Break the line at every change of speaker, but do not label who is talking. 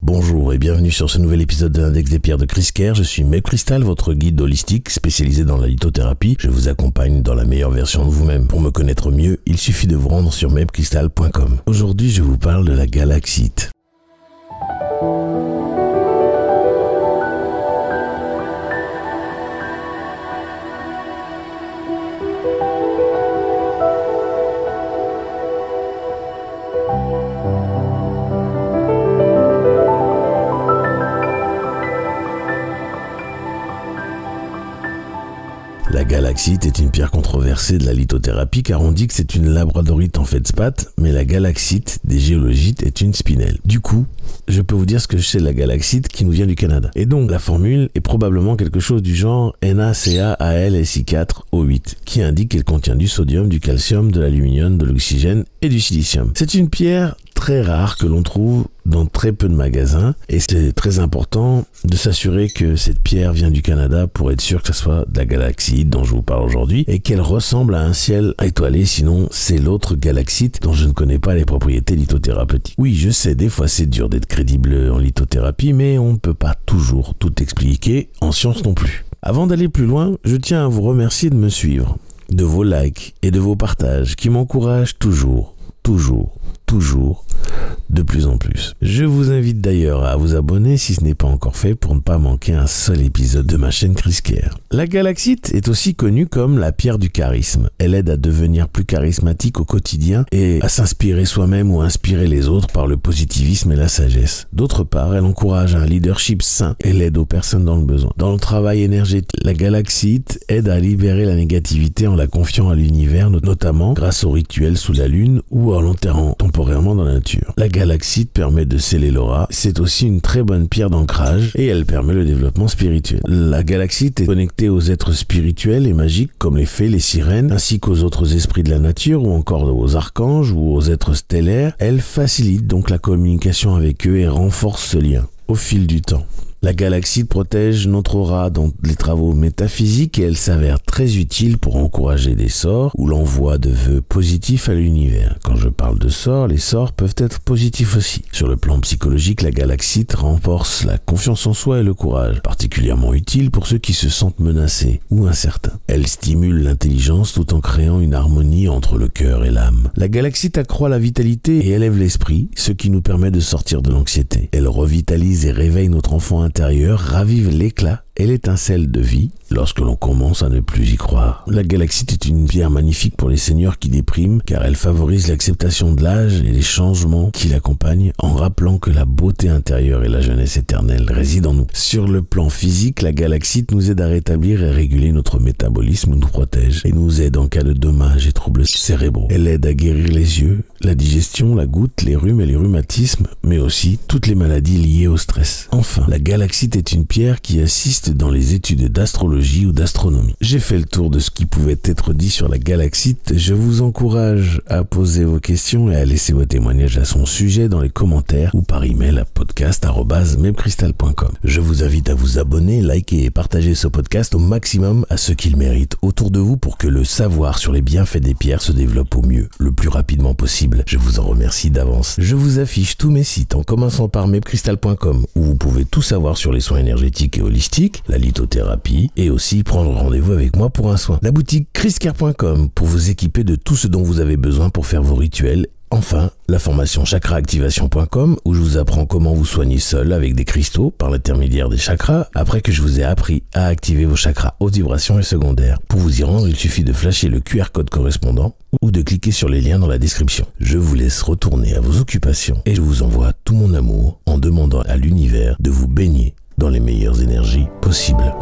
Bonjour et bienvenue sur ce nouvel épisode de l'Index des pierres de Chris Kerr. Je suis MebCrystal, votre guide holistique spécialisé dans la lithothérapie. Je vous accompagne dans la meilleure version de vous-même. Pour me connaître mieux, il suffit de vous rendre sur mebcrystal.com. Aujourd'hui, je vous parle de la galaxite. La galaxite est une pierre controversée de la lithothérapie car on dit que c'est une labradorite en feldspath, mais la galaxite des géologites est une spinelle. Du coup, je peux vous dire ce que je sais de la galaxite qui nous vient du Canada. Et donc, la formule est probablement quelque chose du genre NaCaAlSi4O8, qui indique qu'elle contient du sodium, du calcium, de l'aluminium, de l'oxygène et du silicium. C'est une pierre très rare que l'on trouve dans très peu de magasins et c'est très important de s'assurer que cette pierre vient du Canada pour être sûr que ce soit de la galaxite dont je vous parle aujourd'hui et qu'elle ressemble à un ciel étoilé, sinon c'est l'autre galaxite dont je ne connais pas les propriétés lithothérapeutiques. Oui, je sais, des fois c'est dur d'être crédible en lithothérapie, mais on ne peut pas toujours tout expliquer en science non plus. Avant d'aller plus loin, je tiens à vous remercier de me suivre, de vos likes et de vos partages qui m'encouragent toujours de plus en plus. Je vous invite d'ailleurs à vous abonner si ce n'est pas encore fait pour ne pas manquer un seul épisode de ma chaîne Chris Kerr. La galaxite est aussi connue comme la pierre du charisme. Elle aide à devenir plus charismatique au quotidien et à s'inspirer soi-même ou à inspirer les autres par le positivisme et la sagesse. D'autre part, elle encourage un leadership sain et l'aide aux personnes dans le besoin. Dans le travail énergétique, la galaxite aide à libérer la négativité en la confiant à l'univers, notamment grâce aux rituels sous la lune ou en l'enterrant temporairement dans la nature. La galaxite permet de sceller l'aura. C'est aussi une très bonne pierre d'ancrage et elle permet le développement spirituel. La galaxite est connectée aux êtres spirituels et magiques comme les fées, les sirènes, ainsi qu'aux autres esprits de la nature ou encore aux archanges ou aux êtres stellaires. Elle facilite donc la communication avec eux et renforce ce lien au fil du temps. La galaxite protège notre aura dans les travaux métaphysiques et elle s'avère très utile pour encourager des sorts ou l'envoi de vœux positifs à l'univers. Quand je parle de sorts, les sorts peuvent être positifs aussi. Sur le plan psychologique, la galaxite renforce la confiance en soi et le courage, particulièrement utile pour ceux qui se sentent menacés ou incertains. Elle stimule l'intelligence tout en créant une harmonie entre le cœur et l'âme. La galaxite accroît la vitalité et élève l'esprit, ce qui nous permet de sortir de l'anxiété. Elle revitalise et réveille notre enfant intérieur, ravive l'éclat et l'étincelle de vie lorsque l'on commence à ne plus y croire. La galaxite est une pierre magnifique pour les seniors qui dépriment car elle favorise l'acceptation de l'âge et les changements qui l'accompagnent en rappelant que la beauté intérieure et la jeunesse éternelle résident en nous. Sur le plan physique, la galaxite nous aide à rétablir et réguler notre métabolisme, nous protège et nous aide en cas de dommages et troubles cérébraux. Elle aide à guérir les yeux, la digestion, la goutte, les rhumes et les rhumatismes, mais aussi toutes les maladies liées au stress. Enfin, la galaxite est une pierre qui assiste dans les études d'astrologie ou d'astronomie. J'ai fait le tour de ce qui pouvait être dit sur la galaxite. Je vous encourage à poser vos questions et à laisser vos témoignages à son sujet dans les commentaires ou par email à podcast@mebcrystal.com. Je vous invite à vous abonner, liker et partager ce podcast au maximum à ceux qui le méritent autour de vous pour que le savoir sur les bienfaits des pierres se développe au mieux, le plus rapidement possible. Je vous en remercie d'avance. Je vous affiche tous mes sites en commençant par mebcrystal.com où vous pouvez tout savoir sur les soins énergétiques et holistiques, la lithothérapie et aussi prendre rendez-vous avec moi pour un soin. La boutique chriskerr.com pour vous équiper de tout ce dont vous avez besoin pour faire vos rituels. Enfin, la formation chakraactivation.com où je vous apprends comment vous soigner seul avec des cristaux par l'intermédiaire des chakras après que je vous ai appris à activer vos chakras haute vibration et secondaires. Pour vous y rendre, il suffit de flasher le QR code correspondant ou de cliquer sur les liens dans la description. Je vous laisse retourner à vos occupations et je vous envoie tout mon amour en demandant à l'univers de vous baigner dans les meilleures énergies possibles.